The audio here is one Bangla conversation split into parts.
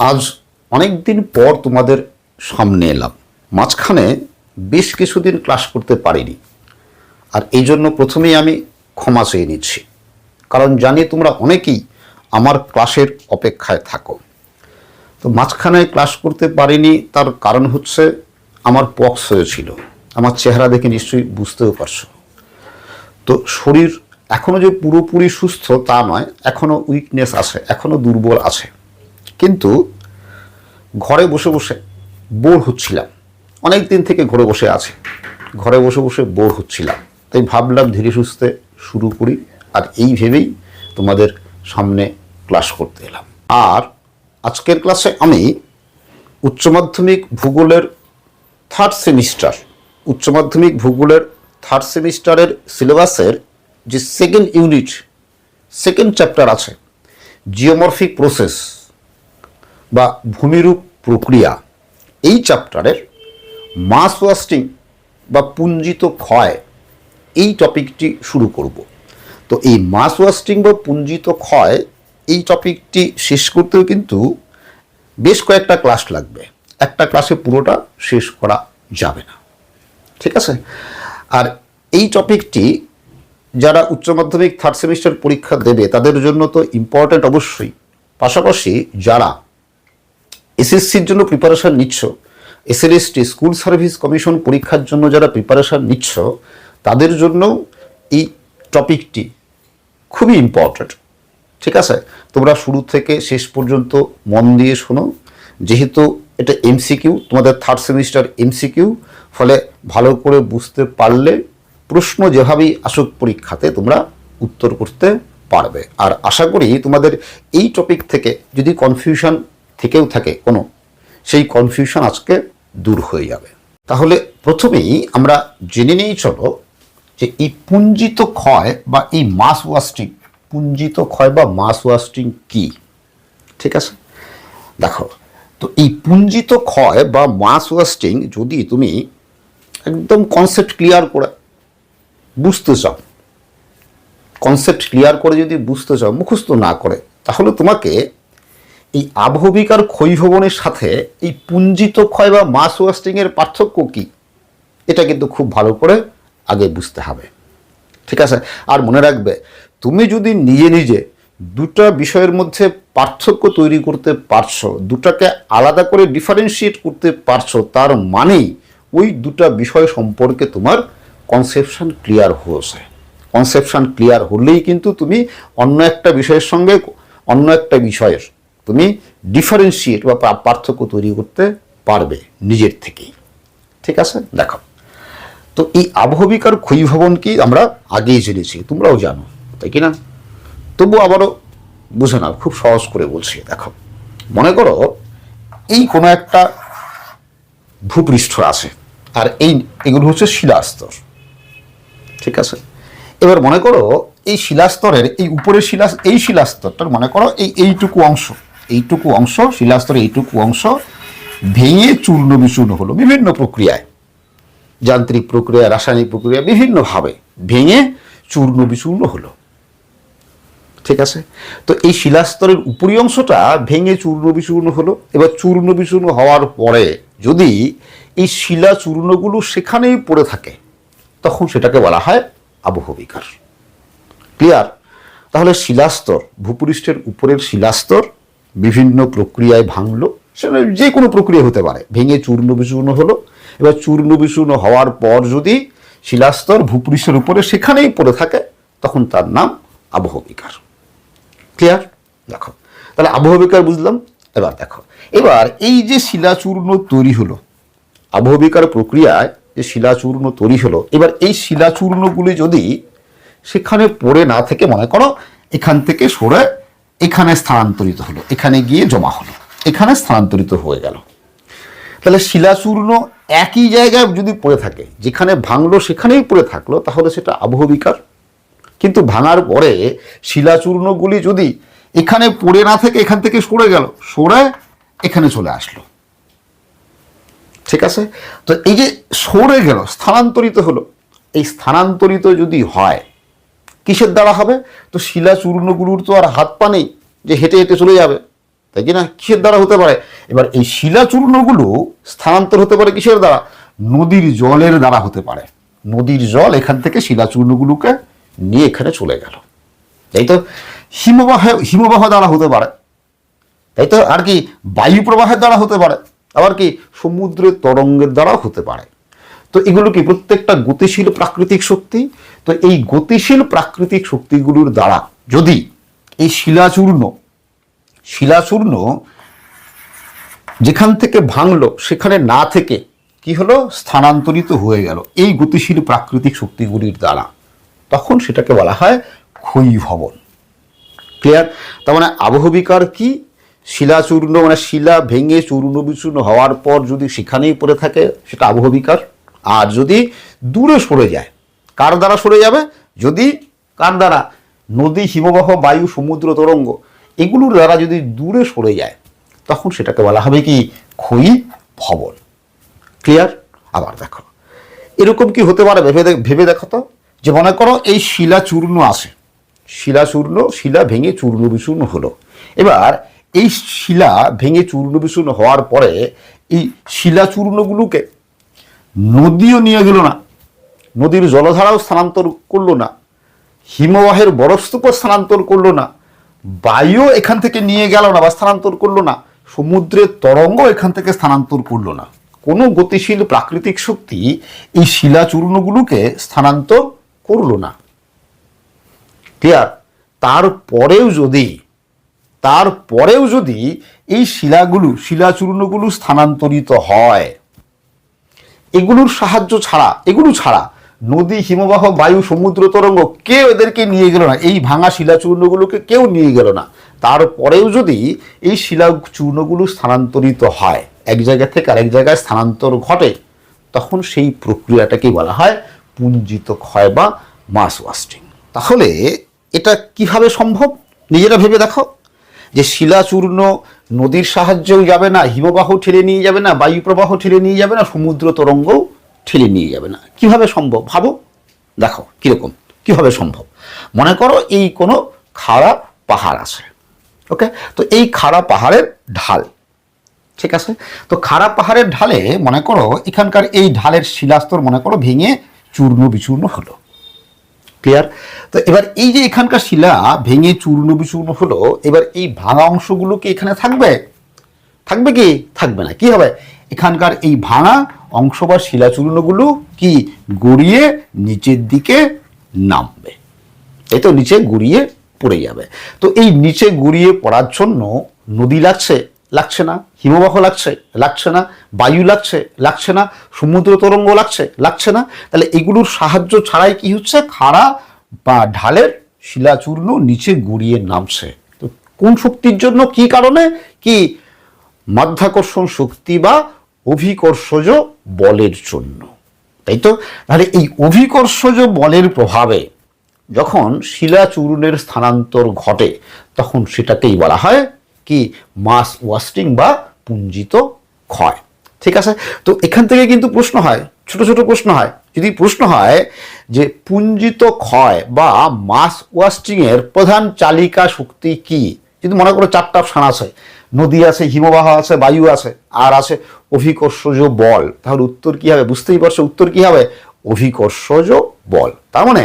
আজ অনেক দিন পর তোমাদের সামনে এলাম। মাঝখানে বেশ কিছুদিন ক্লাস করতে পারিনি, আর এই জন্য প্রথমেই আমি ক্ষমা চেয়ে নিচ্ছি, কারণ জানি তোমরা অনেকেই আমার ক্লাসের অপেক্ষায় থাকো। তো মাঝখানে ক্লাস করতে পারিনি, তার কারণ হচ্ছে আমার পক্স হয়েছিল। আমার চেহারা দেখে নিশ্চয়ই বুঝতেও পারছো। তো শরীর এখনও যে পুরোপুরি সুস্থ তা নয়, এখনও উইকনেস আছে, এখনও দুর্বল আছে। কিন্তু ঘরে বসে বসে বোর হচ্ছিলাম, অনেক দিন থেকে ঘরে বসে আছি, ঘরে বসে বসে বোর হচ্ছিলাম, তাই ভাবলাম ধীরে সুস্থে শুরু করি। আর এই ভেবেই তোমাদের সামনে ক্লাস করতে এলাম। আর আজকের ক্লাসে আমি উচ্চ মাধ্যমিক ভূগোলের থার্ড সেমিস্টারের সিলেবাসের যে সেকেন্ড ইউনিট, সেকেন্ড চ্যাপ্টার আছে, জিওমরফিক প্রসেস বা ভূমিরূপ প্রক্রিয়া, এই চ্যাপ্টারের মাস ওয়াস্টিং বা পুঞ্জিত ক্ষয়, এই টপিকটি শুরু করব। তো এই মাস ওয়াস্টিং বা পুঞ্জিত ক্ষয় এই টপিকটি শেষ করতেও কিন্তু বেশ কয়েকটা ক্লাস লাগবে, একটা ক্লাসে পুরোটা শেষ করা যাবে না, ঠিক আছে? আর এই টপিকটি যারা উচ্চ মাধ্যমিক থার্ড সেমিস্টার পরীক্ষা দেবে তাদের জন্য তো ইম্পর্ট্যান্ট অবশ্যই, পাশাপাশি যারা এসএসসির জন্য প্রিপারেশান নিচ্ছ, এসএলএসটি স্কুল সার্ভিস কমিশন পরীক্ষার জন্য যারা প্রিপারেশান নিচ্ছ, তাদের জন্য এই টপিকটি খুবই ইম্পর্ট্যান্ট, ঠিক আছে? তোমরা শুরু থেকে শেষ পর্যন্ত মন দিয়ে শোনো, যেহেতু এটা এমসিকিউ, তোমাদের থার্ড সেমিস্টার এমসিকিউ, ফলে ভালো করে বুঝতে পারলে প্রশ্ন যেভাবেই আসুক পরীক্ষাতে তোমরা উত্তর করতে পারবে। আর আশা করি তোমাদের এই টপিক থেকে যদি কনফিউশন থেকেও থাকে কোনো, সেই কনফিউশন আজকে দূর হয়ে যাবে। তাহলে প্রথমেই আমরা জেনে নিই, চলো, যে এই পুঞ্জিত ক্ষয় বা এই মাস ওয়াস্টিং, পুঞ্জিত ক্ষয় বা মাস ওয়াস্টিং কি, ঠিক আছে? দেখো, তো এই পুঞ্জিত ক্ষয় বা মাস ওয়াস্টিং যদি তুমি একদম কনসেপ্ট ক্লিয়ার করে বুঝতে চাও, কনসেপ্ট ক্লিয়ার করে যদি বুঝতে চাও, মুখস্থ না করে, তাহলে তোমাকে এই আবহবিক আর ক্ষয়ীভবনের সাথে এই পুঞ্জিত ক্ষয় বা মাস ওয়াস্টিংয়ের পার্থক্য কি, এটা কিন্তু খুব ভালো করে আগে বুঝতে হবে, ঠিক আছে? আর মনে রাখবে, তুমি যদি নিজে নিজে দুটা বিষয়ের মধ্যে পার্থক্য তৈরি করতে পারছো, দুটাকে আলাদা করে ডিফারেন্সিয়েট করতে পারছো, তার মানেই ওই দুটা বিষয় সম্পর্কে তোমার কনসেপশন ক্লিয়ার হয়েছে। কনসেপশন ক্লিয়ার হলেই কিন্তু তুমি অন্য একটা বিষয়ের সঙ্গে অন্য একটা বিষয়ের তুমি ডিফারেন্সিয়েট বা পার্থক্য তৈরি করতে পারবে নিজের থেকেই, ঠিক আছে? দেখো, তো এই আবহবিক আর ক্ষয়ীভবন কি আমরা আগেই জেনেছি, তোমরাও জানো, তাই কি না? তবু আবারও বুঝে নাও, খুব সহজ করে বলছি। দেখো, মনে করো এই কোনো একটা ভূপৃষ্ঠ আছে, আর এগুলো হচ্ছে শিলাস্তর, ঠিক আছে? এবার মনে করো এই শিলাস্তরের এই উপরের শিলাস্তরটার মনে করো এইটুকু অংশ শিলাস্তরের এইটুকু অংশ ভেঙে চূর্ণ বিচূর্ণ হলো বিভিন্ন প্রক্রিয়ায়, যান্ত্রিক প্রক্রিয়া, রাসায়নিক প্রক্রিয়া, বিভিন্নভাবে ভেঙে চূর্ণ বিচূর্ণ হলো, ঠিক আছে? তো এই শিলাস্তরের উপরি অংশটা ভেঙে চূর্ণ বিচূর্ণ হলো। এবার চূর্ণ বিচূর্ণ হওয়ার পরে যদি এই শিলা চূর্ণগুলো সেখানেই পড়ে থাকে, তখন সেটাকে বলা হয় আবহবিকার। ক্লিয়ার? তাহলে শিলাস্তর, ভূপৃষ্ঠের উপরের শিলাস্তর বিভিন্ন প্রক্রিয়ায় ভাঙলো, সেটা যে কোনো প্রক্রিয়া হতে পারে, ভেঙে চূর্ণ বিচূর্ণ হলো। এবার চূর্ণ বিচূর্ণ হওয়ার পর যদি শিলাস্তর ভূপৃষ্ঠের উপরে সেখানেই পড়ে থাকে, তখন তার নাম আবহবিকার। ক্লিয়ার? দেখো, তাহলে আবহবিকার বুঝলাম। এবার দেখো, এবার এই যে শিলাচূর্ণ তৈরি হলো, আবহবিকার প্রক্রিয়ায় যে শিলাচূর্ণ তৈরি হলো, এবার এই শিলাচূর্ণগুলি যদি সেখানে পড়ে না থেকে, মনে করো এখান থেকে সরে এখানে স্থানান্তরিত হলো, এখানে গিয়ে জমা হলো, এখানে স্থানান্তরিত হয়ে গেল, তাহলে শিলাচূর্ণ একই জায়গায় যদি পড়ে থাকে, যেখানে ভাঙলো সেখানেই পড়ে থাকলো, তাহলে সেটা আবহবিকার। কিন্তু ভাঙার পরে শিলাচূর্ণগুলি যদি এখানে পড়ে না থেকে এখান থেকে সরে গেল, সরে এখানে চলে আসলো, ঠিক আছে? তো এই যে সরে গেল, স্থানান্তরিত হলো, এই স্থানান্তরিত যদি হয় কিসের দ্বারা হবে? তো শিলাচূর্ণগুলোর তো আর হাত পা নেই যে হেঁটে হেঁটে চলে যাবে, তাই কি না? কিসের দ্বারা হতে পারে? এবার এই শিলাচূর্ণগুলো স্থানান্তর হতে পারে কিসের দ্বারা? নদীর জলের দ্বারা হতে পারে। নদীর জল এখান থেকে শিলাচূর্ণগুলোকে নিয়ে এখানে চলে গেল, তাই তো? হিমবাহ দ্বারা হতে পারে, তাই তো? আর কি বায়ু প্রবাহের দ্বারা হতে পারে, আবার কি সমুদ্রের তরঙ্গের দ্বারাও হতে পারে। তো এগুলো কি প্রত্যেকটা গতিশীল প্রাকৃতিক শক্তি। তো এই গতিশীল প্রাকৃতিক শক্তিগুলোর দ্বারা যদি এই শিলাচূর্ণ যেখান থেকে ভাঙলো সেখানে না থেকে কি হলো? স্থানান্তরিত হয়ে গেল এই গতিশীল প্রাকৃতিক শক্তিগুলির দ্বারা, তখন সেটাকে বলা হয় ক্ষয়ীভবন। ক্লিয়ার? তার মানে আবহবিকার কি? শিলাচূর্ণ মানে শিলা ভেঙে চূর্ণ বিচূর্ণ হওয়ার পর যদি সেখানেই পড়ে থাকে সেটা আবহবিকার। আর যদি দূরে সরে যায়, কার দ্বারা সরে যাবে? যদি কার দ্বারা? নদী, হিমবাহ, বায়ু, সমুদ্র তরঙ্গ এগুলোর দ্বারা যদি দূরে সরে যায় তখন সেটাকে বলা হবে কি? ক্ষয়ীভবন। ক্লিয়ার? আবার দেখো এরকম কি হতে পারে ভেবে দেখো তো, যে মনে করো এই শিলাচূর্ণ আসে, শিলা ভেঙে চূর্ণ বিচূর্ণ হলো। এবার এই শিলা ভেঙে চূর্ণ বিচূর্ণ হওয়ার পরে এই শিলাচূর্ণগুলোকে নদীও নিয়ে গেল না, নদীর জলধারাও স্থানান্তর করলো না, হিমবাহের বরফস্তূপও স্থানান্তর করলো না, বায়ু এখান থেকে নিয়ে গেল না বা স্থানান্তর করলো না, সমুদ্রের তরঙ্গ এখান থেকে স্থানান্তর করলো না। কোনো গতিশীল প্রাকৃতিক শক্তি এই শিলাচূর্ণগুলোকে স্থানান্তর করলো না। ক্লিয়ার? তারপরেও যদি এই শিলাচূর্ণগুলো স্থানান্তরিত হয়, এগুলো ছাড়া নদী, হিমবাহ, বায়ু, সমুদ্র তরঙ্গ কেউ এদেরকে নিয়ে গেল না, এই ভাঙা শিলাচূর্ণগুলোকে কেউ নিয়ে গেল না। তারপরেও যদি এই শিলাচূর্ণগুলো স্থানান্তরিত হয়, এক জায়গা থেকে আরেক জায়গায় স্থানান্তর ঘটে, তখন সেই প্রক্রিয়াটাকেই বলা হয় পুঞ্জিত ক্ষয় বা মাস ওয়াস্টিং। তাহলে এটা কিভাবে সম্ভব? নিজেরা ভেবে দেখো, যে শিলাচূর্ণ নদীর সাহায্যেও যাবে না, হিমবাহ ঠেলে নিয়ে যাবে না, বায়ু প্রবাহ ঠেলে নিয়ে যাবে না, সমুদ্র তরঙ্গও ঠেলে নিয়ে যাবে না। কিভাবে সম্ভব ভাবো, দেখো কিরকম, কিভাবে সম্ভব। মনে করো এই কোনো খাড়া পাহাড় আছে, ওকে? তো এই খাড়া পাহাড়ের ঢাল, ঠিক আছে? তো খাড়া পাহাড়ের ঢালে মনে করো এখানকার এই ঢালের শিলাস্তর মনে করো ভেঙে চূর্ণ বিচূর্ণ হলো। ক্লিয়ার? তো এবার এই যে এখানকার শিলা ভেঙে চূর্ণ বিচূর্ণ হলো, এবার এই ভাঙা অংশগুলো কি এখানে থাকবে? কি থাকবে না। কি হবে? এখানকার এই ভাঙা অংশ বা শিলাচূর্ণগুলো কি গড়িয়ে নিচের দিকে নামবে, এই তো নিচে গড়িয়ে পড়ে যাবে। তো এই নিচে গড়িয়ে পড়ার জন্য নদী লাগছে না, হিমবাহ লাগছে না, বায়ু লাগছে না, সমুদ্র তরঙ্গ লাগছে না। তাহলে এগুলোর সাহায্য ছাড়াই কি হচ্ছে? খাড়া বা ঢালের শিলাচূর্ণ নিচে গড়িয়ে নামছে। তো কোন শক্তির জন্য? কি কারণে? কি মাধ্যাকর্ষণ শক্তি বা অভিকর্ষজ বলের জন্য, তাই তো? তাহলে এই অভিকর্ষজ বলের প্রভাবে যখন শিলাচূর্ণের স্থানান্তর ঘটে তখন সেটাকেই বলা হয় কি? মাস ওয়াস্টিং বা পুঞ্জিত ক্ষয়। ঠিক আছে? তো এখান থেকে কিন্তু প্রশ্ন হয়, ছোট ছোট প্রশ্ন হয়। যদি প্রশ্ন হয় যে পুঞ্জিত ক্ষয় বা মাস ওয়াস্টিং এর প্রধান চালিকা শক্তি কি, যদি মনে করো চারটা অপশন আছে, নদী আছে, হিমবাহ আছে, বায়ু আছে, আর আছে অভিকর্ষজ বল, তাহলে উত্তর কি হবে? বুঝতেই পারছো উত্তর কি হবে? অভিকর্ষজ বল। তার মানে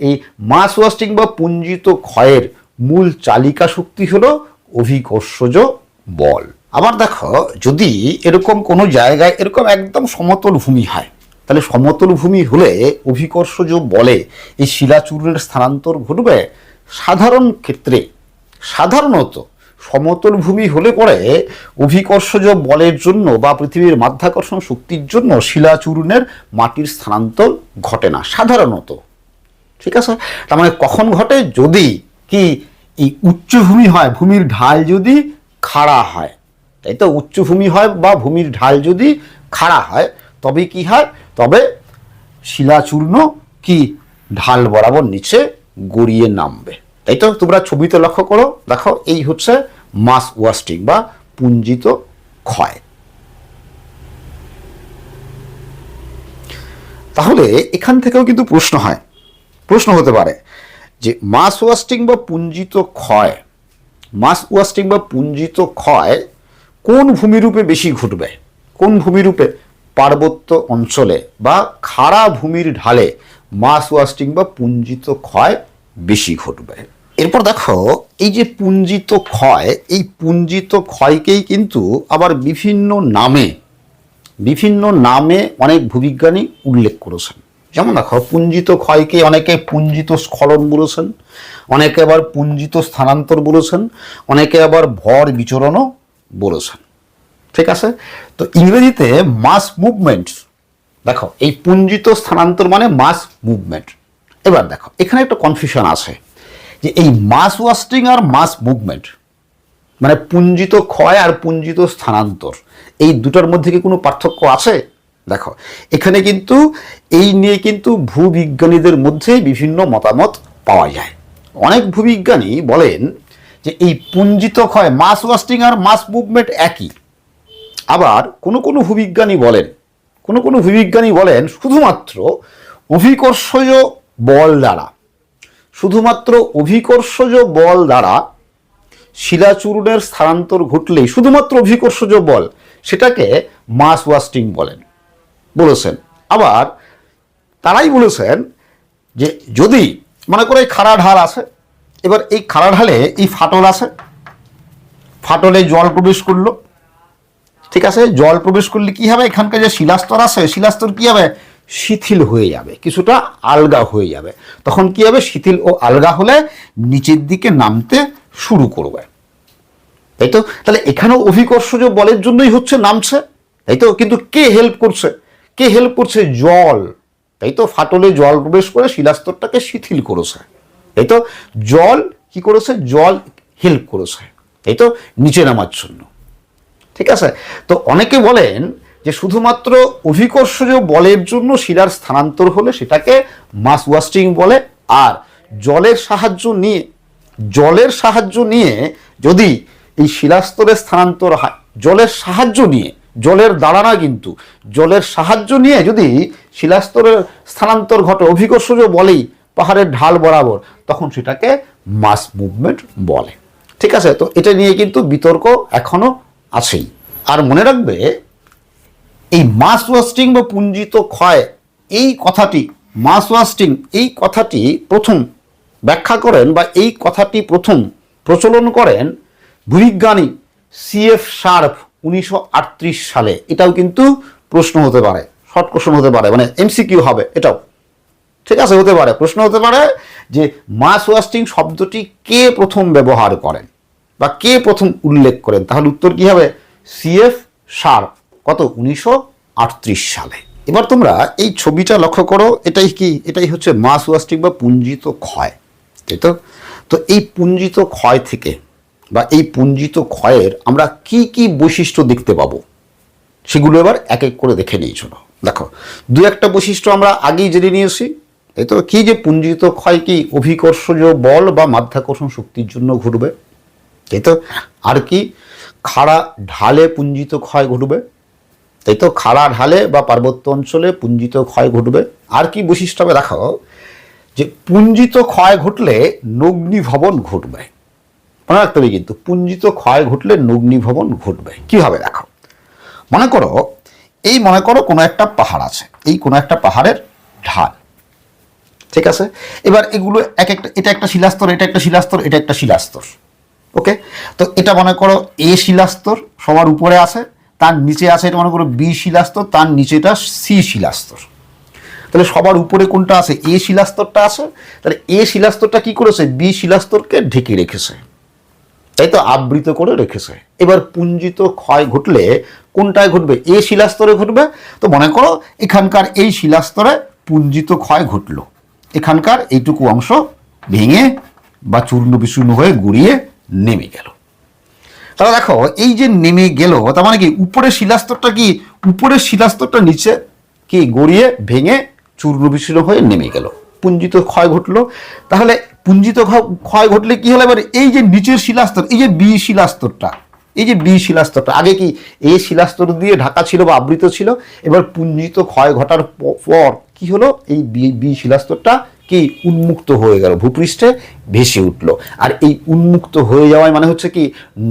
এই মাস ওয়াস্টিং বা পুঞ্জিত ক্ষয়ের মূল চালিকা শক্তি হলো অভিকর্ষজ বল। আবার দেখো, যদি এরকম কোনো জায়গায় এরকম একদম সমতল ভূমি হয়, তাহলে সমতল ভূমি হলে অভিকর্ষজ বলে এই শিলাচূর্ণের স্থানান্তর ঘটবে। সাধারণত সমতল ভূমি হলে পরে অভিকর্ষজ বলের জন্য বা পৃথিবীর মাধ্যাকর্ষণ শক্তির জন্য শিলাচূর্ণের মাটির স্থানান্তর ঘটে না সাধারণত। ঠিক আছে? তার মানে কখন ঘটে? যদি কি এই উচ্চভূমি হয়, ভূমির ঢাল যদি খাড়া হয়, তাই তো? উচ্চভূমি হয় বা ভূমির ঢাল যদি খাড়া হয় তবে কি হয়? তবে শিলাচূর্ণ কি ঢাল বরাবর নিচে গড়িয়ে নামবে, তাই তো? তোমরা ছবিতে লক্ষ্য করো, দেখো এই হচ্ছে মাস ওয়াস্টিং বা পুঞ্জিত ক্ষয়। তাহলে এখান থেকেও কিন্তু প্রশ্ন হতে পারে যে মাস ওয়াস্টিং বা পুঞ্জিত ক্ষয় মাস ওয়াস্টিং বা পুঞ্জিত ক্ষয় কোন ভূমিরূপে বেশি ঘটবে? কোন ভূমিরূপে? পার্বত্য অঞ্চলে বা খাড়া ভূমির ঢালে মাস ওয়াস্টিং বা পুঞ্জিত ক্ষয় বেশি ঘটবে। এরপর দেখো, এই যে পুঞ্জিত ক্ষয়, এই পুঞ্জিত ক্ষয়কেই কিন্তু আবার বিভিন্ন নামে অনেক ভূবিজ্ঞানী উল্লেখ করেছেন। যেমন দেখো, পুঞ্জিত ক্ষয়কে অনেকে পুঞ্জিত স্খলন বলেছেন, অনেকে আবার পুঞ্জিত স্থানান্তর বলেছেন, অনেকে আবার ভর বিচরণও বলেছেন। ঠিক আছে? তো ইংরেজিতে মাস মুভমেন্ট, দেখো এই পুঞ্জিত স্থানান্তর মানে মাস মুভমেন্ট। এবার দেখো, এখানে একটা কনফিউশন আছে যে এই মাস ওয়াস্টিং আর মাস মুভমেন্ট মানে পুঞ্জিত ক্ষয় আর পুঞ্জিত স্থানান্তর, এই দুটোর মধ্যে কি কোনো পার্থক্য আছে? দেখো, এখানে কিন্তু এই নিয়ে কিন্তু ভূবিজ্ঞানীদের মধ্যে বিভিন্ন মতামত পাওয়া যায়। অনেক ভূবিজ্ঞানী বলেন যে এই পুঞ্জিত ক্ষয়, মাস ওয়াস্টিং আর মাস মুভমেন্ট একই। আবার কোনো ভূবিজ্ঞানী বলেন শুধুমাত্র অভিকর্ষজ বল দ্বারা শিলাচূর্ণের স্থানান্তর ঘটলেই, শুধুমাত্র অভিকর্ষজ বল, সেটাকে মাস ওয়াস্টিং বলেছেন। আবার তারাই বলেছেন যে যদি মনে করে খাড়া ঢাল আছে, এবার এই খাড়া ঢালে এই ফাটল আছে, ফাটলে জল প্রবেশ করলো, ঠিক আছে, জল প্রবেশ করলে কি হবে? এখানকার যে শিলাস্তর আছে, শিলাস্তর কি হবে? শিথিল হয়ে যাবে, কিছুটা আলগা হয়ে যাবে। তখন কি হবে? শিথিল ও আলগা হলে নিচের দিকে নামতে শুরু করবে, তাই তো? তাহলে এখানেও অভিকর্ষজ বলের জন্যই হচ্ছে নামছে, তাই তো? কিন্তু কে হেল্প করছে? জল, তাই তো? ফাটলে জল প্রবেশ করে শিলাস্তরটাকে শিথিল করেছে, তাই তো? জল কি করেছে? জল হেল্প করেছে, তাই তো, নিচে নামার জন্য। ঠিক আছে? তো অনেকে বলেন যে শুধুমাত্র অভিকর্ষজ বলের জন্য শিলার স্থানান্তর হলে সেটাকে মাস ওয়াস্টিং বলে, আর জলের সাহায্য নিয়ে যদি এই শিলাস্তরের স্থানান্তর হয়, জলের দ্বারা না, কিন্তু জলের সাহায্য নিয়ে যদি শিলাস্তরের স্থানান্তর ঘটে অভিকর্ষজ বলেই পাহাড়ের ঢাল বরাবর, তখন সেটাকে মাস মুভমেন্ট বলে। ঠিক আছে? তো এটা নিয়ে কিন্তু বিতর্ক এখনো আছেই। আর মনে রাখবে, এই মাস ওয়াস্টিং বা পুঞ্জিত ক্ষয় এই কথাটি, মাস ওয়াস্টিং এই কথাটি প্রথম ব্যাখ্যা করেন বা এই কথাটি প্রথম প্রচলন করেন ভূবিজ্ঞানী CF শার্প 1938 সালে। এটাও কিন্তু প্রশ্ন হতে পারে, শর্ট কোশ্চেন হতে পারে, মানে MCQ হবে এটাও। ঠিক আছে? হতে পারে, প্রশ্ন হতে পারে যে মাস ওয়াস্টিং শব্দটি কে প্রথম ব্যবহার করেন বা কে প্রথম উল্লেখ করেন। তাহলে উত্তর কি হবে? CF শার্প, কত? 1938 সালে। এবার তোমরা এই ছবিটা লক্ষ্য করো, এটাই হচ্ছে মাস ওয়াস্টিং বা পুঞ্জিত ক্ষয়, তাই তো? তো এই পুঞ্জিত ক্ষয় থেকে বা এই পুঞ্জিত ক্ষয়ের আমরা কি কি বৈশিষ্ট্য দেখতে পাবো সেগুলো এবার এক এক করে দেখে নিই। চলো দেখো, দু একটা বৈশিষ্ট্য আমরা আগেই জেনে নিয়েছি, তাই তো? কি যে পুঞ্জিত ক্ষয় কি অভিকর্ষজ বল বা মাধ্যাকর্ষণ শক্তির জন্য ঘটবে, তাই তো? আর কি খাড়া ঢালে পুঞ্জিত ক্ষয় ঘটবে, তাই তো? খাড়া ঢালে বা পার্বত্য অঞ্চলে পুঞ্জিত ক্ষয় ঘটবে। আর কি বৈশিষ্ট্য হবে দেখো, যে পুঞ্জিত ক্ষয় ঘটলে নগ্নিভবন ঘটবে। মনে রাখতে হবে কিন্তু, পুঞ্জিত ক্ষয় ঘটলে নগ্নিভবন ঘটবে। কি হবে দেখো, মনে করো কোনো একটা পাহাড় আছে, এই কোনো একটা পাহাড়ের ঢাল, ঠিক আছে? এবার এগুলো এটা একটা শিলাস্তর, এটা একটা শিলাস্তর, এটা একটা শিলাস্তর, ওকে? তো এটা মনে করো A শিলাস্তর, সবার উপরে আছে, তার নিচে আছে এটা মনে করো B শিলাস্তর, তার নিচেটা C শিলাস্তর। তাহলে সবার উপরে কোনটা আছে? A শিলাস্তরটা আছে। তাহলে A শিলাস্তরটা কি করেছে? B শিলাস্তরকে ঢেকে রেখেছে, তাই তো? আবৃত করে রেখেছে। এবার পুঞ্জিত ক্ষয় ঘটলে কোনটায় ঘটবে? A শিলাস্তরে ঘটবে। তো মনে করো এখানকার এই শিলাস্তরে পুঞ্জিত ক্ষয় ঘটলো, এখানকার এইটুকু অংশ ভেঙে বা চূর্ণ বিচূর্ণ হয়ে গুড়িয়ে নেমে গেল। তাহলে দেখো, এই যে নেমে গেল, তার মানে কি উপরের শিলাস্তরটা নিচে কি গড়িয়ে ভেঙে চূর্ণ বিচূর্ণ হয়ে নেমে গেল, পুঞ্জিত ক্ষয় ঘটলো। তাহলে পুঞ্জিত ক্ষয় ঘটলে কি হলো? এবার এই যে নিচের শিলাস্তর, এই যে B শিলাস্তরটা আগে কি A শিলাস্তর দিয়ে ঢাকা ছিল বা আবৃত ছিল, এবার পুঞ্জিত ক্ষয় ঘটার পর কি হলো? এই B শিলাস্তরটা কি উন্মুক্ত হয়ে গেল, ভূপৃষ্ঠে ভেসে উঠল। আর এই উন্মুক্ত হয়ে যাওয়ায় মানে হচ্ছে কি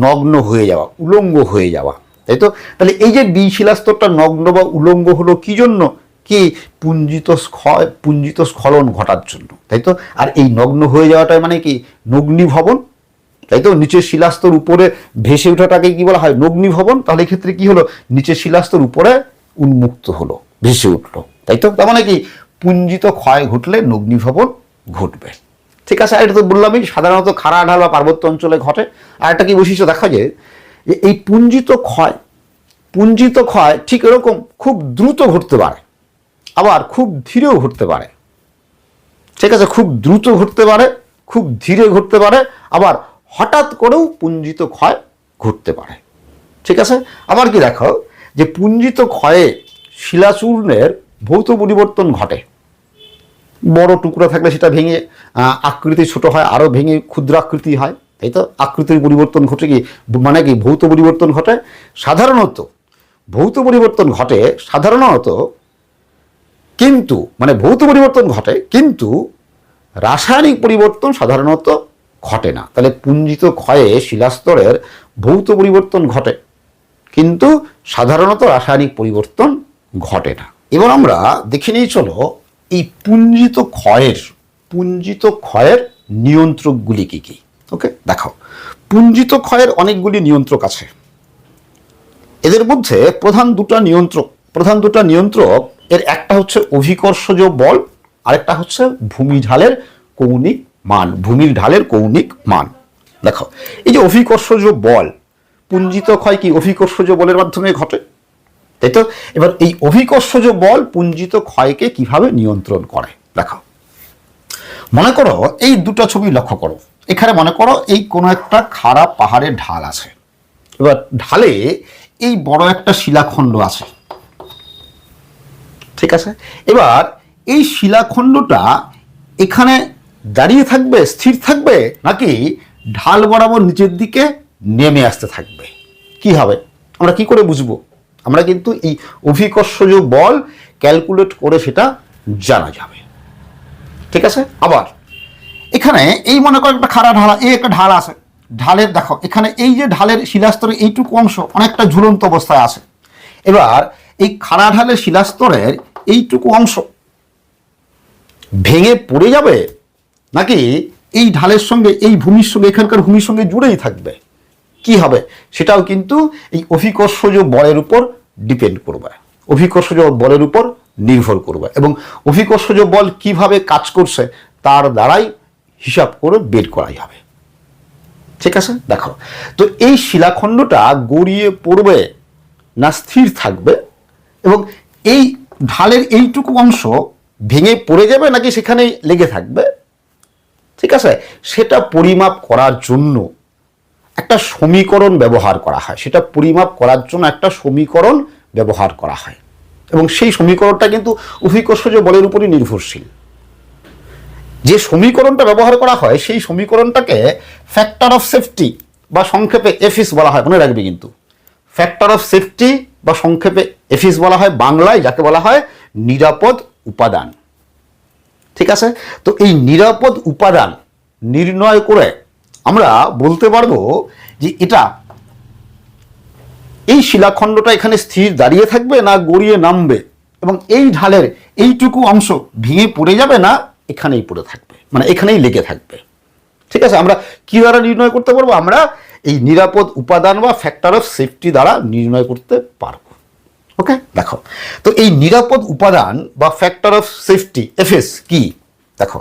নগ্ন হয়ে যাওয়া, উলঙ্গ হয়ে যাওয়া, তাই তো? তাহলে এই যে বি শিলাস্তরটা নগ্ন বা উলঙ্গ হলো কি জন্য? কি পুঞ্জিত স্খলন ঘটার জন্য, তাই তো? আর এই নগ্ন হয়ে যাওয়াটাই মানে কি নগ্নিভবন, তাই তো? নিচের শিলাস্তর উপরে ভেসে ওঠাটাকে কি বলা হয়? নগ্নিভবন। তাহলে এক্ষেত্রে কি হলো? নিচের শিলাস্তর উপরে উন্মুক্ত হলো, ভেসে উঠলো, তাই তো? তার মানে কি পুঞ্জিত ক্ষয় ঘটলে নগ্নিভবন ঘটবে। ঠিক আছে, আর এটা তো বললামই সাধারণত খাড়া ঢাল বা পার্বত্য অঞ্চলে ঘটে। আর একটা কি বৈশিষ্ট্য দেখা যায় যে এই পুঞ্জিত ক্ষয় ঠিক এরকম খুব দ্রুত ঘটতে পারে, আবার খুব ধীরেও ঘটতে পারে। ঠিক আছে, খুব দ্রুত ঘটতে পারে, খুব ধীরে ঘটতে পারে, আবার হঠাৎ করেও পুঞ্জিত ক্ষয় ঘটতে পারে। ঠিক আছে, আবার কি দেখো যে পুঞ্জিত ক্ষয়ে শিলাচূর্ণের ভৌত পরিবর্তন ঘটে। বড় টুকরা থাকলে সেটা ভেঙে আকৃতি ছোট হয়, আরও ভেঙে ক্ষুদ্রাকৃতি হয়, তাই তো? আকৃতির পরিবর্তন ঘটে কি মানে কি ভৌত পরিবর্তন ঘটে। সাধারণত ভৌত পরিবর্তন ঘটে সাধারণত, কিন্তু মানে ভৌত পরিবর্তন ঘটে কিন্তু রাসায়নিক পরিবর্তন সাধারণত ঘটে না। তাহলে পুঞ্জিত ক্ষয়ে শিলাস্তরের ভৌত পরিবর্তন ঘটে কিন্তু সাধারণত রাসায়নিক পরিবর্তন ঘটে না। এবার আমরা দেখে নিই চলো এই পুঞ্জিত ক্ষয়ের নিয়ন্ত্রকগুলি কি কি। ওকে, দেখো পুঞ্জিত ক্ষয়ের অনেকগুলি নিয়ন্ত্রক আছে। এদের মধ্যে প্রধান দুটা নিয়ন্ত্রক এর একটা হচ্ছে অভিকর্ষজ বল, আরেকটা হচ্ছে ভূমির ঢালের কৌণিক মান। দেখো এই যে অভিকর্ষজ বল, পুঞ্জিত ক্ষয় কি অভিকর্ষজ বলের মাধ্যমে ঘটে, তাই তো? এবার এই অভিকর্ষজ বল পুঞ্জিত ক্ষয়কে কিভাবে নিয়ন্ত্রণ করে দেখো। মনে করো এই দুটো ছবি লক্ষ্য করো। এখানে মনে করো এই কোনো একটা খাড়া পাহাড়ের ঢাল আছে। এবার ঢালে এই বড় একটা শিলাখণ্ড আছে, ঠিক আছে? এবার এই শিলাখণ্ডটা এখানে দাঁড়িয়ে থাকবে, স্থির থাকবে, নাকি ঢাল বরাবর নিচের দিকে নেমে আসতে থাকবে? কি হবে আমরা কি করে বুঝবো? আমরা কিন্তু এই অভিকর্ষজ বল ক্যালকুলেট করে সেটা জানা যাবে। ঠিক আছে, আবার এখানে এই মনে করো একটা খাড়া ঢাল, এই একটা ঢাল আছে। ঢালের দেখো এখানে এই যে ঢালের শিলাস্তরের এইটুকু অংশ অনেকটা ঝুলন্ত অবস্থায় আছে। এবার এই খাড়া ঢালের শিলাস্তরের এইটুকু অংশ ভেঙে পড়ে যাবে, নাকি এই ঢালের সঙ্গে এই ভূমির সঙ্গে এখানকার ভূমির সঙ্গে জুড়েই থাকবে? কি হবে সেটাও কিন্তু এই অভিকর্ষজ বলের উপর ডিপেন্ড করবে, অভিকর্ষজ বলের উপর নির্ভর করবে। এবং অভিকর্ষজ বল কিভাবে কাজ করছে তার দ্বারাই হিসাব করে বের করা যাবে। ঠিক আছে, দেখো তো এই শিলাখণ্ডটা গড়িয়ে পড়বে না স্থির থাকবে, এবং এই ঢালের এইটুকু অংশ ভেঙে পড়ে যাবে নাকি সেখানেই লেগে থাকবে? ঠিক আছে, সেটা পরিমাপ করার জন্য একটা সমীকরণ ব্যবহার করা হয়, সেটা পরিমাপ করার জন্য একটা সমীকরণ ব্যবহার করা হয়, এবং সেই সমীকরণটা কিন্তু অভিকর্ষজ বলের উপরই নির্ভরশীল। যে সমীকরণটা ব্যবহার করা হয় সেই সমীকরণটাকে ফ্যাক্টর অফ সেফটি বা সংক্ষেপে এফিস বলা হয়, মনে রাখবে কিন্তু। ফ্যাক্টর অফ সেফটি বা সংক্ষেপে এফিস বলা হয় বাংলায়, যাকে বলা হয় নিরাপদ উপাদান। ঠিক আছে, তো এই নিরাপদ উপাদান নির্ণয় করে আমরা বলতে পারবো যে এটা এই শিলাখণ্ডটা এখানে স্থির দাঁড়িয়ে থাকবে না গড়িয়ে নামবে, এবং এই ঢালের এইটুকু অংশ ভেঙে পড়ে যাবে না এখানেই পড়ে থাকবে, মানে এখানেই লেগে থাকবে। ঠিক আছে, আমরা কি দ্বারা নির্ণয় করতে পারবো? আমরা এই নিরাপদ উপাদান বা ফ্যাক্টর অফ সেফটি দ্বারা নির্ণয় করতে পারবো। ওকে, দেখো তো এই নিরাপদ উপাদান বা ফ্যাক্টর অফ সেফটি এফএস কি? দেখো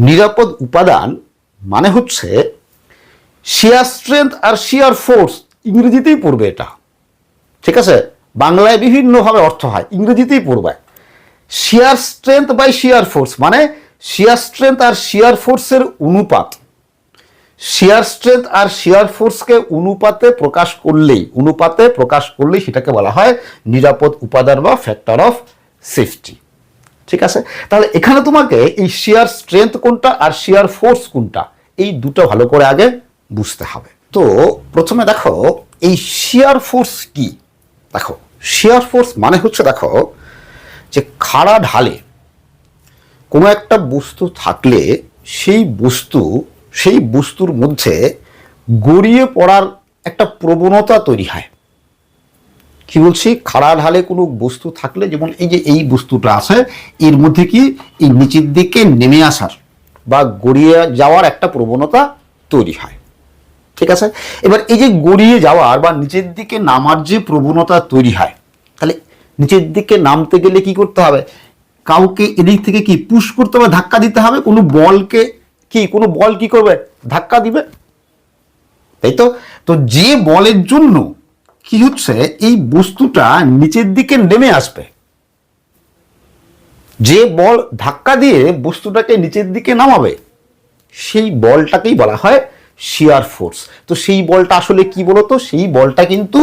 নিরাপদ উপাদান মানে হচ্ছে শিয়ার স্ট্রেংথ আর শিয়ার ফোর্স, ইংরেজিতেই পড়বে এটা। ঠিক আছে, বাংলায় বিভিন্নভাবে অর্থ হয়, ইংরেজিতেই পড়বে। শিয়ার স্ট্রেংথ বাই শিয়ার ফোর্স মানে শিয়ার স্ট্রেংথ আর শিয়ার ফোর্সের অনুপাত। শিয়ার স্ট্রেংথ আর শিয়ার ফোর্সকে অনুপাতে প্রকাশ করলেই সেটাকে বলা হয় নিরাপদ উপাদান বা ফ্যাক্টর অফ সেফটি। ঠিক আছে, তাহলে এখানে তোমাকে এই শিয়ার স্ট্রেংথ কোনটা আর শিয়ার ফোর্স কোনটা এই দুটো ভালো করে আগে বুঝতে হবে। তো প্রথমে দেখো এই শিয়ার ফোর্স কি। দেখো শিয়ার ফোর্স মানে হচ্ছে, দেখো যে খাড়া ঢালে কোনো একটা বস্তু থাকলে সেই বস্তুর মধ্যে গড়িয়ে পড়ার একটা প্রবণতা তৈরি হয়। কি বলছি, খাড়া ঢালে কোনো বস্তু থাকলে, যেমন এই যে এই বস্তুটা আছে, এর মধ্যে কি এই নিচের দিকে নেমে আসার বা গড়িয়ে যাওয়ার একটা প্রবণতা তৈরি হয়। ঠিক আছে, এবার এই যে গড়িয়ে যাওয়ার বা নিচের দিকে নামার যে প্রবণতা তৈরি হয়, তাহলে নিচের দিকে নামতে গেলে কি করতে হবে, কাউকে এদিক থেকে কি পুশ করতে হবে, ধাক্কা দিতে হবে। কোনো বল কি করবে, ধাক্কা দিবে, তাই তো। তো যে বলের জন্য কি হচ্ছে, এই বস্তুটা নিচের দিকে নেমে আসবে, যে বল ধাক্কা দিয়ে বস্তুটাকে নিচের দিকে নামাবে, সেই বলটাকেই বলা হয় শিয়ার ফোর্স। তো সেই বলটা আসলে কি বলতো, সেই বলটা কিন্তু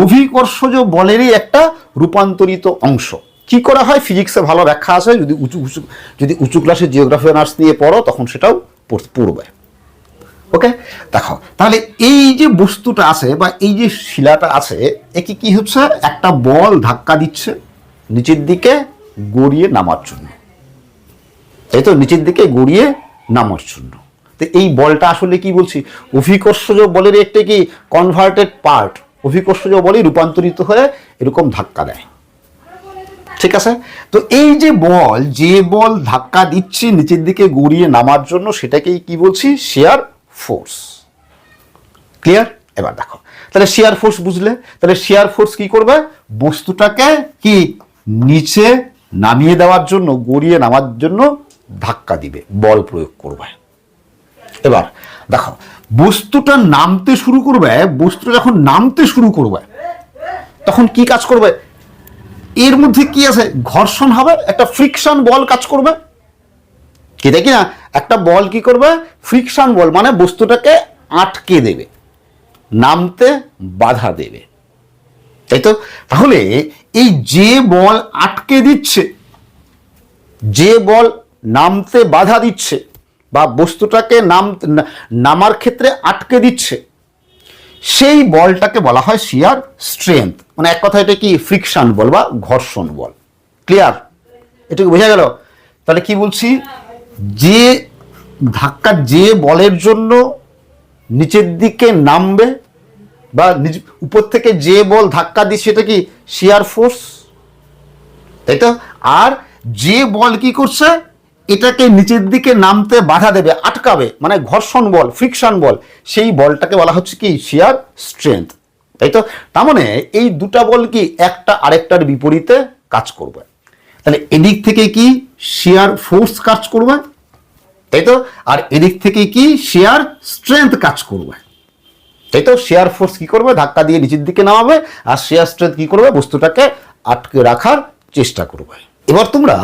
অভিকর্ষজ বলেরই একটা রূপান্তরিত অংশ। কি করা হয়, ফিজিক্সে ভালো ব্যাখ্যা আছে, যদি উঁচু ক্লাসে জিওগ্রাফি অনার্স নিয়ে পড়ো তখন সেটাও পড়বে। ওকে, দেখো তাহলে এই যে বস্তুটা আছে বা এই যে শিলাটা আছে, একে কি হচ্ছে, একটা বল ধাক্কা দিচ্ছে নিচের দিকে গড়িয়ে নামার জন্য, তাই তো, নিচের দিকে গড়িয়ে নামার জন্য। তো এই বলটা আসলে কি বলছি, অভিকর্ষজ বলের একটা কি কনভার্টেড পার্ট, অভিকর্ষজ বলে রূপান্তরিত হয়ে এরকম ধাক্কা দেয়। ঠিক আছে, তো এই যে বল ধাক্কা দিচ্ছে নিচের দিকে গড়িয়ে নামার জন্য, সেটাকেই কি বলছি, শিয়ার ফোর্স। ক্লিয়ার? এবার দেখো, তাহলে শিয়ার ফোর্স বুঝলে, তাহলে শিয়ার ফোর্স কি করবে, বস্তুটাকে কি নিচে নামিয়ে দেওয়ার জন্য, গড়িয়ে নামার জন্য ধাক্কা দিবে, বল প্রয়োগ করবে। এবার দেখো, বস্তুটা যখন নামতে শুরু করবে তখন কি কাজ করবে, এর মধ্যে কি আছে, ঘর্ষণ হবে, একটা ফ্রিকশন বল কাজ করবে, কি দেখি না, একটা বল কি করবে, ফ্রিকশন বল, মানে বস্তুটাকে আটকে দেবে, নামতে বাধা দেবে, তাই তো। তাহলে এই যে বল আটকে দিচ্ছে, যে বল নামতে বাধা দিচ্ছে বা বস্তুটাকে নামার ক্ষেত্রে আটকে দিচ্ছে, সেই বলটাকে বলা হয় শিয়ার স্ট্রেংথ। মানে এক কথা, এটা কি ফ্রিকশন বল বা ঘর্ষণ বল। ক্লিয়ার? এটুকু বোঝা গেল? তাহলে কি বলছি, যে যে বলের জন্য নিচের দিকে নামবে বা উপর থেকে যে বল ধাক্কা দিচ্ছে, সেটা কি শিয়ার ফোর্স, তাই তো। আর যে বল কি করছে, এটাকে নিচের দিকে নামতে বাধা দেবে, আটকাবে, মানে ঘর্ষণ বল, ফ্রিকশন বল, সেই বলটাকে বলা হচ্ছে কি শিয়ার স্ট্রেংথ, তাই তো। তার মানে এই দুটা বল কি একটা আরেকটার বিপরীতে কাজ করবে। তাহলে এদিক থেকে কি শিয়ার ফোর্স কাজ করবে, তাই তো, আর এদিক থেকে কি শিয়ার স্ট্রেংথ কাজ করবে, তাই তো। শিয়ার ফোর্স কি করবে, ধাক্কা দিয়ে নিচের দিকে নামাবে, আর শিয়ার স্ট্রেংথ কি করবে, বস্তুটাকে আটকে রাখার চেষ্টা করবে। এবার তোমরা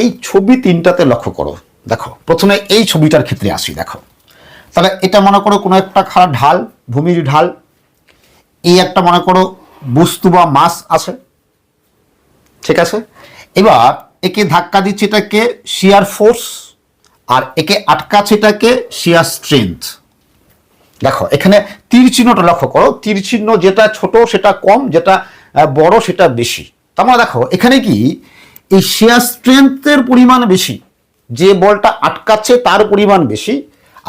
এই ছবি তিনটাতে লক্ষ্য করো। দেখো, প্রথমে এই ছবিটার ক্ষেত্রে আসি। দেখো, তাহলে এটা মনে করো কোনো একটা খাড়া ঢাল, ভূমির ঢাল, এই একটা মনে করো বস্তু বা মাস আছে, ঠিক আছে। এবার একে ধাক্কা দিচ্ছে, এটাকে শিয়ার ফোর্স, আর একে আটকাচ্ছে, এটাকে শিয়ার স্ট্রেংথ। দেখো এখানে তীর চিহ্নটা লক্ষ্য করো, তীর চিহ্ন যেটা ছোট সেটা কম, যেটা বড় সেটা বেশি। তার মানে দেখো এখানে কি এই শিয়ার স্ট্রেংথের পরিমাণ বেশি, যে বলটা আটকাচ্ছে তার পরিমাণ বেশি,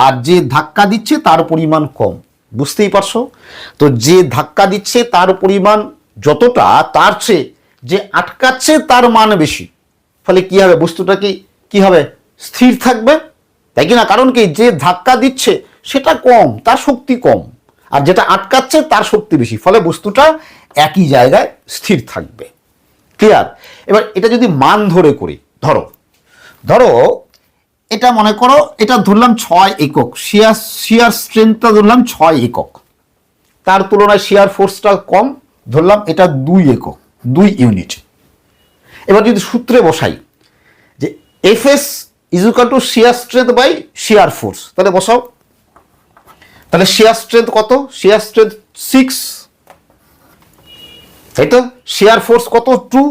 আর যে ধাক্কা দিচ্ছে তার পরিমাণ কম। বুঝতেই পারছো? তো যে ধাক্কা দিচ্ছে তার পরিমাণ যতটা, তার চেয়ে যে আটকাচ্ছে তার মান বেশি। ফলে কি হবে, বস্তুটা কি হবে, স্থির থাকবে, তাই কি না? কারণ কি, যে ধাক্কা দিচ্ছে সেটা কম, তার শক্তি কম, আর যেটা আটকাচ্ছে তার শক্তি বেশি, ফলে বস্তুটা একই জায়গায় স্থির থাকবে। ক্লিয়ার? এবার এটা যদি মান ধরে করি, ধরো এটা মনে করো, এটা ধরলাম 6 একক, শিয়ার স্ট্রেংথটা ধরলাম 6 একক, তার তুলনায় শিয়ার ফোর্সটা কম, ধরলাম এটা 2 একক, 2 ইউনিট। এবার যদি সূত্রে বসাই যে FS is equal to shear strength by shear force, তাহলে বসাও। তাহলে শিয়ার স্ট্রেংথ কত, শিয়ার স্ট্রেংথ 6, তাই তো। শিয়ার ফোর্স কত, 2,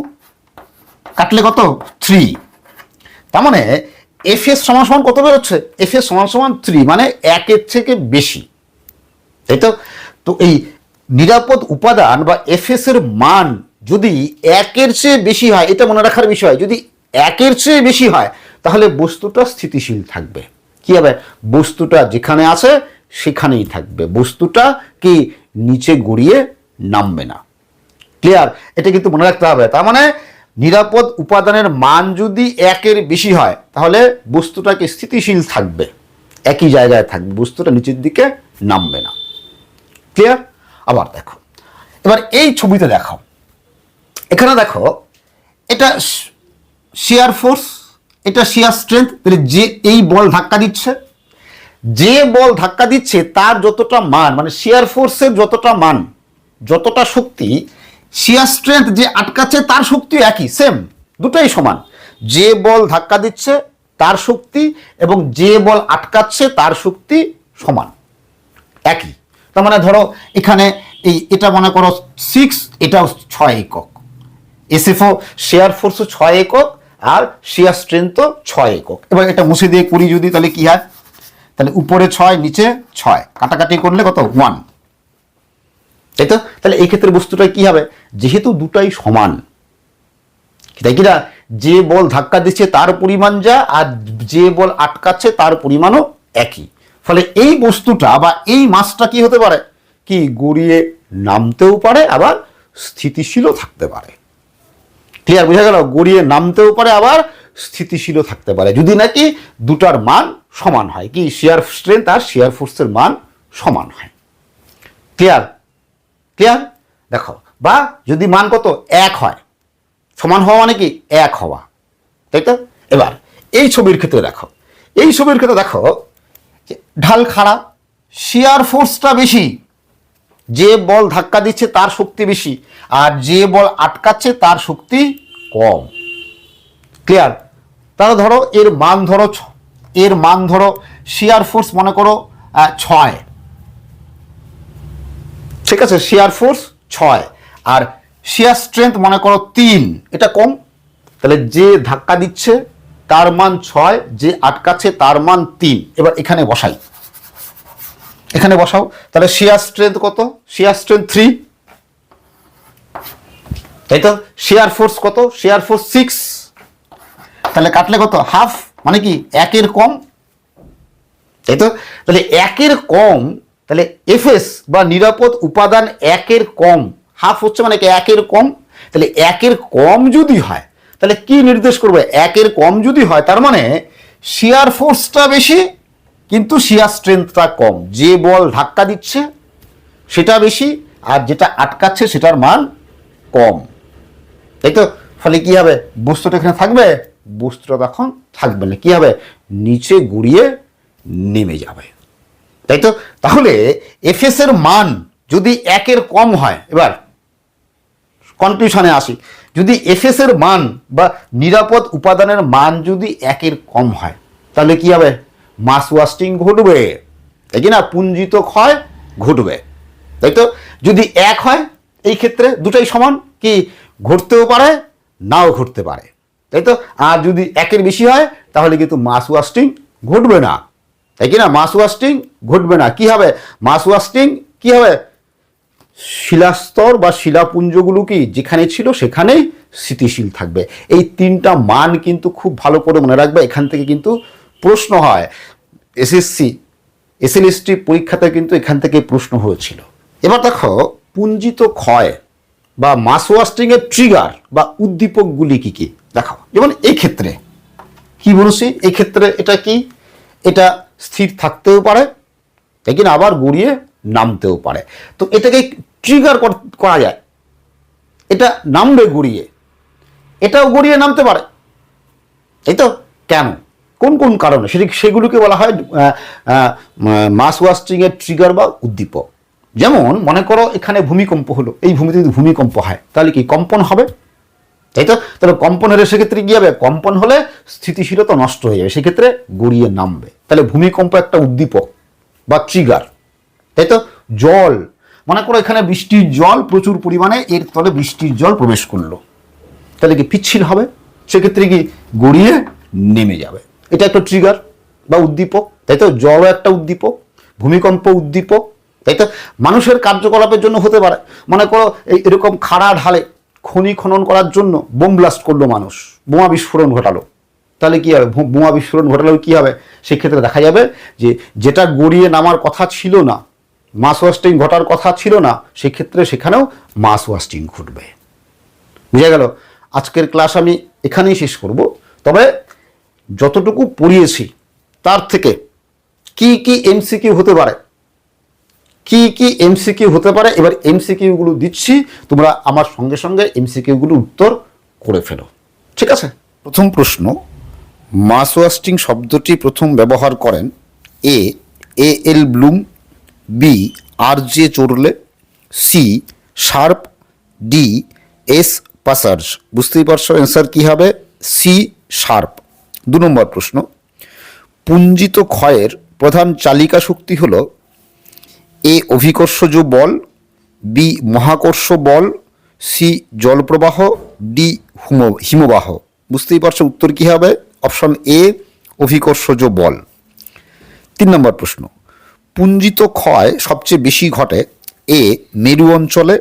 কাটলে কত, 3। তার মানে এফএস সমান সমান কত বেরোচ্ছে, এফএস সমান সমান 3, মানে 1-এর থেকে বেশি, তাই তো। তো এই নিরাপদ উপাদান বা এফএস এর মান যদি 1-এর চেয়ে বেশি হয়, এটা মনে রাখার বিষয়, যদি 1-এর চেয়ে বেশি হয় তাহলে বস্তুটা স্থিতিশীল থাকবে। কি হবে? বস্তুটা যেখানে আছে সেখানেই থাকবে, বস্তুটা কি নিচে গড়িয়ে নামবে না। ক্লিয়ার? এটা কিন্তু মনে রাখতে হবে। তার মানে নিরাপদ উপাদানের মান যদি 1-এর বেশি হয় তাহলে বস্তুটা কি স্থিতিশীল থাকবে, একই জায়গায় থাকবে, বস্তুটা নিচের দিকে নামবে না। ক্লিয়ার? আবার দেখো, এবার এই ছবিতে দেখো, এখানে দেখো, এটা শিয়ার ফোর্স, এটা শিয়ার স্ট্রেংথ। তাহলে যে এই বল ধাক্কা দিচ্ছে, যে বল ধাক্কা দিচ্ছে তার যতটা মান, মানে শিয়ার ফোর্সের যতটা মান, যতটা শক্তি, শিয়ার স্ট্রেংথ যে আটকাচ্ছে তার শক্তি একই, সেম, দুটোই সমান। যে বল ধাক্কা দিচ্ছে তার শক্তি এবং যে বল আটকাচ্ছে তার শক্তি সমান, একই। তার মানে ধরো এখানে এটা মনে করো 6, এটাও 6 একক, এসএফও শেয়ার ফোর্সও 6 একক আর শেয়ার স্ট্রেংথও 6 একক। এবার এটা মুছে দিয়ে করি যদি, তাহলে কি হয়? তাহলে উপরে 6 নিচে 6, কাটাকাটি করলে কত? 1, তাই তো? তাহলে এই ক্ষেত্রে বস্তুটা কি হবে? যেহেতু দুটাই সমান, তাই কিনা, যে বল ধাক্কা দিচ্ছে তার পরিমাণ যা, আর যে বল আটকাচ্ছে তার পরিমাণও একই। ফলে এই বস্তুটা বা এই মাসটা কি হতে পারে? কি গড়িয়ে নামতেও পারে, আবার স্থিতিশীলও থাকতে পারে। ক্লিয়ার? বোঝা গেল? গড়িয়ে নামতেও পারে, আবার স্থিতিশীলও থাকতে পারে, যদি নাকি দুটার মান সমান হয়, কি শিয়ার স্ট্রেংথ আর শিয়ার ফোর্সের মান সমান হয়। ক্লিয়ার? ক্লিয়ার? দেখো, বা যদি মান কত? 1 হয়, সমান হওয়া মানে কি 1 হওয়া, তাই তো? এবার এই ছবির ক্ষেত্রে দেখো, এই ছবির ক্ষেত্রে দেখো ঢাল খাড়া, শিয়ার ফোর্সটা বেশি, যে বল ধাক্কা দিচ্ছে তার শক্তি বেশি, আর যে বল আটকাচ্ছে তার শক্তি কম। ক্লিয়ার? তাহলে ধরো এর মান ধরো, এর মান ধরো শিয়ার ফোর্স মনে করো 6, ঠিক আছে, শিয়ার ফোর্স 6 আর শিয়ার স্ট্রেংথ মনে করো 3, এটা কম। তাহলে যে ধাক্কা দিচ্ছে তার মান 6, যে আটকাচ্ছে তার মান 3। এবার এখানে বসাই, এখানে বসাও, তাহলে শিয়ার স্ট্রেংথ কত? শিয়ার স্ট্রেংথ 3, তাই তো? শিয়ার ফোর্স কত? শিয়ার ফোর্স 6, তাহলে কাটলে কত? হাফ, মানে কি 1-এর কম, তাই তো? তাহলে 1-এর কম, তাহলে এফএস বা নিরাপদ উপাদান 1-এর কম, হাফ হচ্ছে মানে কি 1-এর কম। তাহলে 1-এর কম যদি হয় তাহলে কি নির্দেশ করবে? 1-এর কম যদি হয় তার মানে শিয়ার ফোর্সটা বেশি কিন্তু শিয়ার স্ট্রেংথটা কম, যে বল ধাক্কা দিচ্ছে সেটা বেশি আর যেটা আটকাচ্ছে সেটার মান কম, তাই তো? ফলে কি হবে? বস্তুটা এখানে থাকবে? বস্তুটা তখন থাকবে না, কি হবে? নিচে গড়িয়ে নেমে যাবে, তাই তো? তাহলে এফএস এর মান যদি 1-এর কম হয়, এবার কনক্লুশনে আসি, যদি এফএস এর মান বা নিরাপদ উপাদানের মান যদি 1-এর কম হয় তাহলে কি হবে? মাস ওয়াস্টিং ঘটবে, তাই কি না? পুঞ্জিত ক্ষয় ঘটবে, তাই তো? যদি 1 হয় এই ক্ষেত্রে দুটাই সমান, কি ঘটতেও পারে নাও ঘটতে পারে, তাই তো? আর যদি 1-এর বেশি হয় তাহলে কিন্তু মাস ওয়াস্টিং ঘটবে না, তাই কি না? মাস ওয়াস্টিং ঘটবে না। কি হবে? মাস ওয়াস্টিং কি হবে? শিলাস্তর বা শিলাপুঞ্জগুলো কি যেখানে ছিল সেখানেই স্থিতিশীল থাকবে। এই 3টা মান কিন্তু খুব ভালো করে মনে রাখবে, এখান থেকে কিন্তু প্রশ্ন হয়। এসএসসি এসএলএসটি পরীক্ষাতে কিন্তু এখান থেকে প্রশ্ন হয়েছিল। এবার দেখো পুঞ্জিত ক্ষয় বা মাস ওয়াস্টিং এর ট্রিগার বা উদ্দীপকগুলি কি কি দেখো। যেমন এই ক্ষেত্রে কি বলছি, এই ক্ষেত্রে এটা কি, এটা স্থির থাকতেও পারে, তাই কিনা, আবার গড়িয়ে নামতেও পারে। তো এটাকে ট্রিগার করা যায়, এটা নামবে গড়িয়ে, এটাও গড়িয়ে নামতে পারে, এই তো। কেন, কোন কোন কারণে, সেগুলোকে বলা হয় মাস ওয়াস্টিং এর ট্রিগার বা উদ্দীপক। যেমন মনে করো এখানে ভূমিকম্প হলো, এই ভূমিতে যদি ভূমিকম্প হয় তাহলে কি কম্পন হবে, তাই তো? তাহলে কম্পন হলে সেক্ষেত্রে কি হবে? কম্পন হলে স্থিতিশীলতা নষ্ট হয়ে যাবে, সেক্ষেত্রে গড়িয়ে নামবে। তাহলে ভূমিকম্প একটা উদ্দীপক বা ট্রিগার, তাই তো? জল, মনে করো এখানে বৃষ্টির জল প্রচুর পরিমাণে, এর তলে বৃষ্টির জল প্রবেশ করলো, তাহলে কি পিচ্ছিল হবে, সেক্ষেত্রে কি গড়িয়ে নেমে যাবে। এটা একটা ট্রিগার বা উদ্দীপক, তাই তো? জলও একটা উদ্দীপক, ভূমিকম্প উদ্দীপক, তাই তো? মানুষের কার্যকলাপের জন্য হতে পারে, মনে করো এরকম খাড়া ঢালে খনি খনন করার জন্য বোম ব্লাস্ট করলো মানুষ, বোমা বিস্ফোরণ ঘটালো, তাহলে কী হবে, বোমা বিস্ফোরণ ঘটালেও কী হবে, সেক্ষেত্রে দেখা যাবে যে যেটা গড়িয়ে নামার কথা ছিল না, মাস ওয়াস্টিং ঘটার কথা ছিল না, সেক্ষেত্রে সেখানেও মাস ওয়াস্টিং ঘটবে। বুঝা গেল? আজকের ক্লাস আমি এখানেই শেষ করব। তবে যতটুকু পড়িয়েছি তার থেকে কি কি এমসিকিউ হতে পারে, কি কি এমসিকিউ হতে পারে, এবার এমসিকিউগুলো দিচ্ছি, তোমরা আমার সঙ্গে সঙ্গে এমসিকিউগুলো উত্তর করে ফেলো। ঠিক আছে? প্রথম প্রশ্ন, মাস ওয়াস্টিং শব্দটি প্রথম ব্যবহার করেন A L Bloom, B R.J. Chorley, C Sharp, D S পাসার্জ। বুঝতেই পারছো অ্যান্সার কী হবে, সি শার্প। 2 নম্বর প্রশ্ন, পুঞ্জিত ক্ষয়ের প্রধান চালিকা শক্তি হল এ অভিকর্ষজ বল, বি মহাকর্ষ বল, সি জলপ্রবাহ, ডি হিমবাহ। বুঝতেই পারছো উত্তর কী হবে, অপশন এ অভিকর্ষজ বল। 3 নম্বর প্রশ্ন, পুঞ্জিত ক্ষয় সবচেয়ে বেশি ঘটে এ মেরু অঞ্চলে,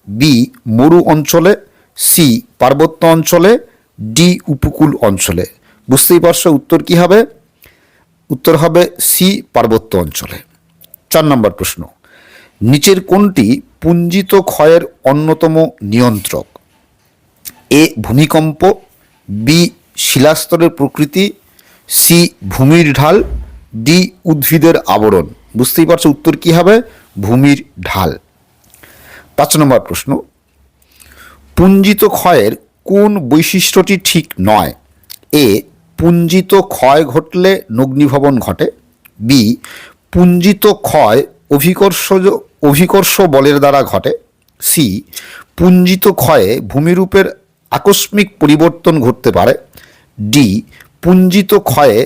বি মরু অঞ্চলে, সি পার্বত্য অঞ্চলে, ডি উপকূল অঞ্চলে। বুঝতেই পারছো উত্তর কী হবে, উত্তর হবে সি পার্বত্য অঞ্চলে। 4 নম্বর প্রশ্ন, নিচের কোনটি পুঞ্জিত ক্ষয়ের অন্যতম নিয়ন্ত্রক এ ভূমিকম্প, বি শিলাস্তরের প্রকৃতি, সি ভূমির ঢাল, ডি উদ্ভিদের আবরণ। বুঝতেই পারছো উত্তর কী হবে, ভূমির ঢাল। 5 নম্বর প্রশ্ন, পুঞ্জিত ক্ষয়ের কোন বৈশিষ্ট্যটি ঠিক নয় এ পুঞ্জিত ক্ষয় ঘটলে নগ্নিভবন ঘটে, বি পুঞ্জিত ক্ষয় অভিকর্ষ বলের দ্বারা ঘটে, সি পুঞ্জিত ক্ষয়ে ভূমিরূপের আকস্মিক পরিবর্তন ঘটতে পারে, ডি পুঞ্জিত ক্ষয়ে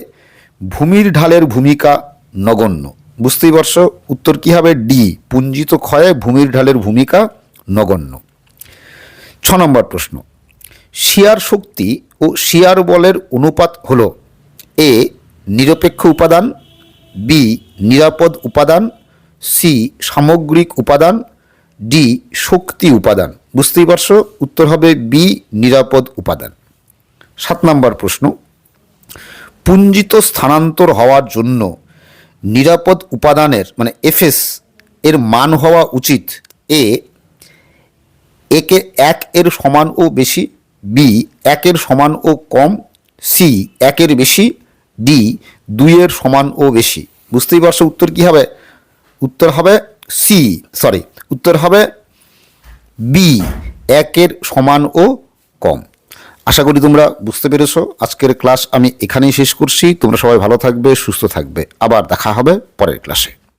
ভূমির ঢালের ভূমিকা নগণ্য। বুঝতেই পারছো উত্তর কী হবে, ডি পুঞ্জিত ক্ষয়ে ভূমির ঢালের ভূমিকা নগণ্য। 6 নম্বর প্রশ্ন, শিয়ার শক্তি ও শিয়ার বলের অনুপাত হল এ নিরপেক্ষ উপাদান, বি নিরাপদ উপাদান, সি সামগ্রিক উপাদান, ডি শক্তি উপাদান। বুঝতেই পারছো উত্তর হবে বি নিরাপদ উপাদান। 7 নম্বর প্রশ্ন, পুঞ্জিত স্থানান্তর হওয়ার জন্য নিরাপদ উপাদানের মানে এফএস এর মান হওয়া উচিত এ 1 এর সমান ও বেশি, বি 1 এর সমান ও কম, সি 1 এর বেশি, ডি 2 এর সমান ও বেশি। বুঝতেই পারছো উত্তর কী হবে, উত্তর হবে সি উত্তর হবে বি 1 এর সমান ও কম। আশা করি তোমরা বুঝতে পেরেছো। আজকের ক্লাস আমি এখানেই শেষ করছি। তোমরা সবাই ভালো থাকবে, সুস্থ থাকবে। আবার দেখা হবে পরের ক্লাসে।